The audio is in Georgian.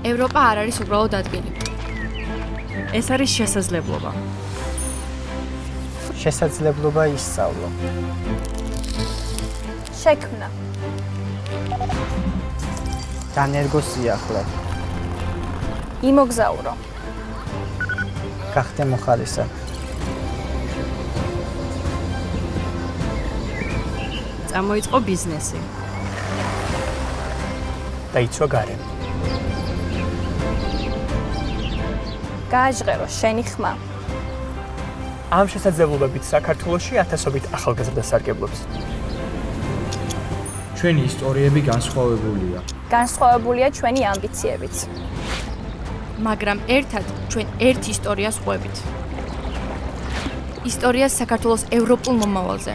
ევროპა არ არის უბრალოდ ადგილი. ეს არის შესაძლებლობა. შესაძლებლობა ისწავლო. შექმნა. განერგო სიახლე. იმოგზაურო. გახდე მოხალისე. წამოიწყო ბიზნესი. დაიცვა გარე. გააჟღერო შენი ხმა. ამ შესაძლებლობებით საქართველოში ათასობით ახალგაზრდა სარგებლობს. ჩვენი ისტორიები განსხვავებულია. განსხვავებულია ჩვენი ამბიციებიც. მაგრამ ერთად ჩვენ ერთ ისტორიას ყვებით. ისტორიას საქართველოს ევროპულ მომავალზე.